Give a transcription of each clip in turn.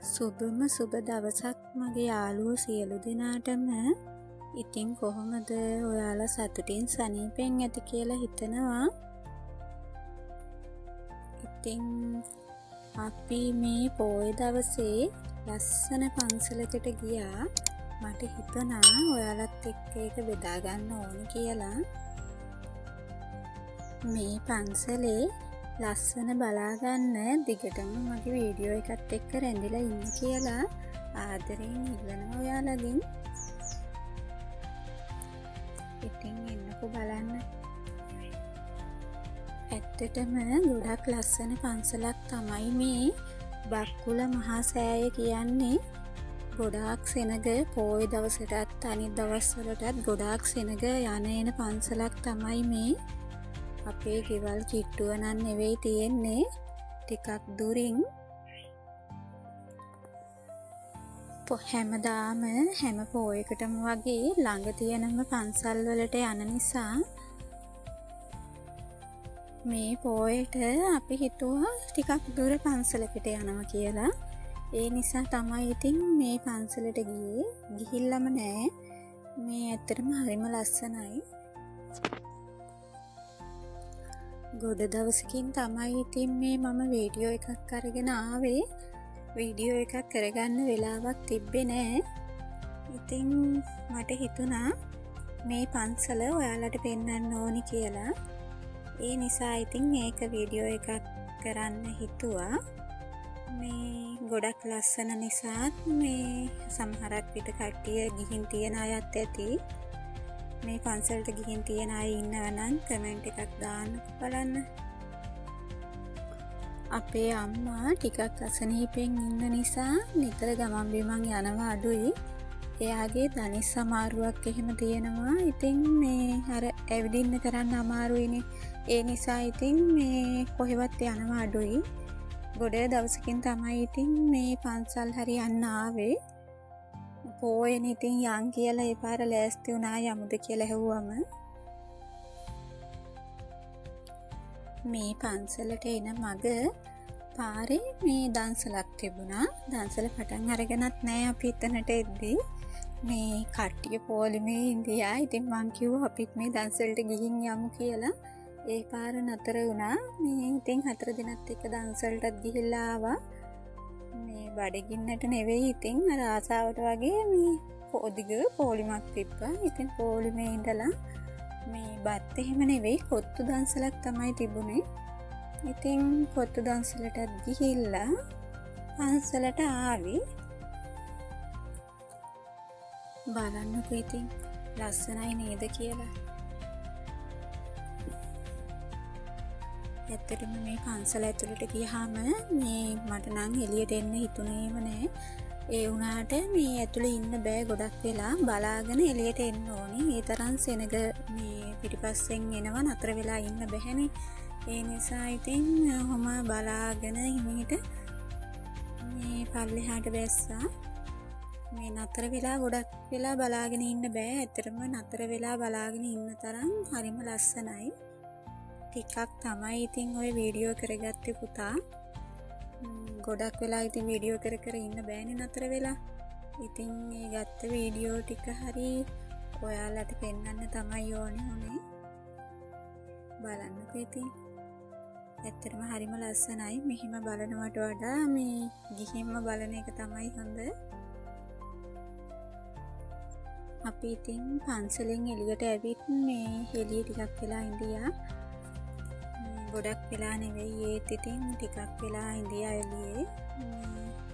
සුබම සුබ දවසක් මගේ යාළුවෝ සියලු දෙනාටම. ඉතින් කොහොමද ඔයාලා සතුටින් සනීපෙන් ඇති කියලා හිතනවා. ඉතින් අපි මේ පොය දවසේ ලස්සන පන්සලකට ගියා. මට හිතුණා ඔයාලත් එක්ක ඒක බෙදා ගන්න ඕන කියලා. මේ පන්සලේ ලස්සන බලාගන්න දිගටම මගේ වීඩියෝ එකත් එක්ක රැඳිලා ඉන්න කියලා ආදරයෙන් ඉල්ලනවා ඔයාලගෙන්. ඉතින් එන්නකෝ බලන්න. ඇත්තටම ගොඩක් ලස්සන පන්සලක් තමයි මේ බක්කුල මහා සෑය කියන්නේ. ගොඩාක් සෙනග පොය දවසටත් අනිත් දවස්වලටත් ගොඩාක් සෙනග යන එන පන්සලක් තමයි මේ. අපේ ගෙවල් කිට්ටුව නම් නෙවෙයි තියෙන්නේ, ටිකක් දුරින්. හැමදාම හැම පොයකටම වගේ ළඟ තියෙනම පන්සල් වලට යන නිසා මේ පොයට අපි හිතුවා ටිකක් දුර පන්සලකට යනවා කියලා. ඒ නිසා තමයි ඉතින් මේ පන්සලට ගියේ. ගිහිල්ලම නෑ. මේ ඇත්තටම හරිම ලස්සනයි. ගොඩ දවසකින් තමයි ඉතින් මේ මම වීඩියෝ එකක් අරගෙන ආවේ. වීඩියෝ එකක් කරගන්න වෙලාවක් තිබ්බේ නෑ. ඉතින් මට හිතුණා මේ පන්සල ඔයාලට පෙන්වන්න ඕනි කියලා. ඒ නිසා ඉතින් මේක වීඩියෝ එකක් කරන්න හිතුවා. මේ ගොඩක් ලස්සන නිසා මේ සමහරක් විට කට්ටිය ගිහින් තියන අයත් ඇති. මේ පන්සලට ගිහින් තියෙන අය ඉන්නවා නම් කමෙන්ට් එකක් දාන්න බලන්න. අපේ අම්මා ටිකක් අසනීපෙන් ඉන්න නිසා නිතර ගමන් බිමන් යනවා අඩුයි. එයාගේ ධනිස් අමාරුවක් එහෙම තියෙනවා. ඉතින් මේ අර ඇවිදින්න කරන්න අමාරුයිනේ. ඒ නිසා ඉතින් මේ කොහෙවත් යනවා අඩුයි. ගොඩ දවසකින් තමයි ඉතින් මේ පන්සල් හරි යන්න ආවේ. පොයන ඉතින් යන් කියලා ඒ පාර ලෑස්ති වුණා යමුද කියලා ඇහුවම. මේ පන්සලට එන මග පාරේ මේ දන්සලක් තිබුණා. දන්සල පටන් අරගෙනත් නෑ අපි එතනට එද්දී. මේ කට්ටිය පොලිමේ ඉඳියා. ඉතින් මං කිව්වා අපිත් මේ දන්සලට ගිහින් යමු කියලා. ඒ පාර නතර වුණා. මේ ඉතින් 4 දිනක් එක දන්සලටත් ගිහිල්ලා ආවා. මේ බඩගින්නට නෙවෙයි ඉතින් අර ආසාවට වගේ මේ පොදිග පොලිමක් තිබ්බා. ඉතින් පොලිමේ ඉඳලා මේ බත් එහෙම නෙවෙයි කොත්තු දන්සලක් තමයි තිබුණේ. ඉතින් කොත්තු දන්සලටත් ගිහිල්ලා පන්සලට ආවි. බලන්නකෝ ඉතින් ලස්සනයි නේද කියලා. ඇත්තටම මේ පන්සල ඇතුළට ගියාම මේ මට නම් එළියට එන්න හිතුනේම නෑ. ඒ වුණාට මේ ඇතුළේ ඉන්න බෑ ගොඩක් වෙලා බලාගෙන එළියට එන්න ඕනේ. ඒ තරම් සෙනග මේ පිටිපස්සෙන් එනවා නතර වෙලා ඉන්න බැහැනේ. ඒ නිසා ඉතින් ඔහොම බලාගෙන හිමීට මේ පල්ලෙහාට බැස්සා. මේ නතර වෙලා ගොඩක් වෙලා බලාගෙන ඉන්න බෑ. ඇත්තටම නතර වෙලා බලාගෙන ඉන්න තරම් හරිම ලස්සනයි. ටිකක් තමයි ඉතින් ඔය වීඩියෝ කරගත්තේ පුතා. ගොඩක් වෙලා ඉතින් වීඩියෝ කර ඉන්න බෑනේ නතර වෙලා. ඉතින් මේ ගත්ත වීඩියෝ ටික හරි ඔයාලට පෙන්වන්න තමයි ඕනේ උනේ. බලන්නකෝ ඉතින්. ඇත්තටම හරිම ලස්සනයි. මෙහිම බලනවට වඩා මේ ගිහින්ම බලන එක තමයි හොඳ. අපි ඉතින් පන්සලෙන් එළියට ඇවිත් මේ එළිය ටිකක් වෙලා ඉඳියා. ගොඩක් වෙලා නෙවෙයි ඒත් ඉතින් ටිකක් වෙලා ඉඳියා එළියේ.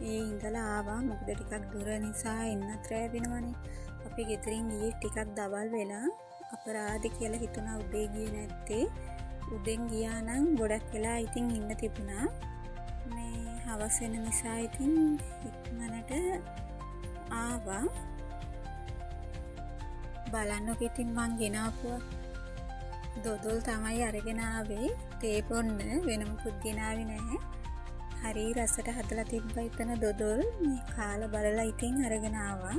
ඒ ඉඳලා ආවා. මොකද ටිකක් දුර නිසා එන්නත් රැ වෙනවනේ. අපි ගෙදරින් ගියේ ටිකක් දවල් වෙලා. අපරාධ කියලා හිතුණා උදේ ගියේ නැත්තේ. උදෙන් ගියා නම් ගොඩක් වෙලා ඉතින් ඉන්න තිබුණා. මේ හවස වෙන නිසා ඉතින් ඉක්මනට ආවා. බලන්නකෝ ඉතින් මං ගෙනාපුවා දොදොල් තමයි අරගෙන ආවේ. තේ පොන්න වෙන මොකුත් ගෙනාවේ නැහැ. හරි රසට හදලා තිබ්බා එතන දොදොල්. මේ කාලා බලලා ඉතින් අරගෙන ආවා.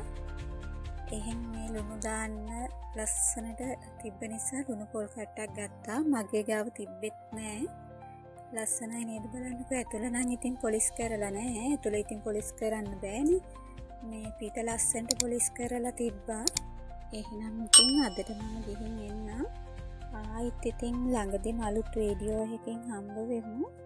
එහෙන් මේ ලුණු දාන්න ලස්සනට තිබ්බ නිසා ලුණු පොල් කට්ටක් ගත්තා. මගේ ගාව තිබ්බෙත් නැහැ. ලස්සනයි නේද බලන්නකෝ. ඇතුළ නම් ඉතින් පොලිස් කරලා නැහැ. ඇතුළ ඉතින් පොලිස් කරන්න බෑනේ. මේ පිට ලස්සනට පොලිස් කරලා තිබ්බා. එහෙනම් ඉතින් අදට මම ගිහින් එන්නම්. ආයිත් ඉතින් ළඟදීම අලුත් වීඩියෝ එකකින් හම්බ වෙමු.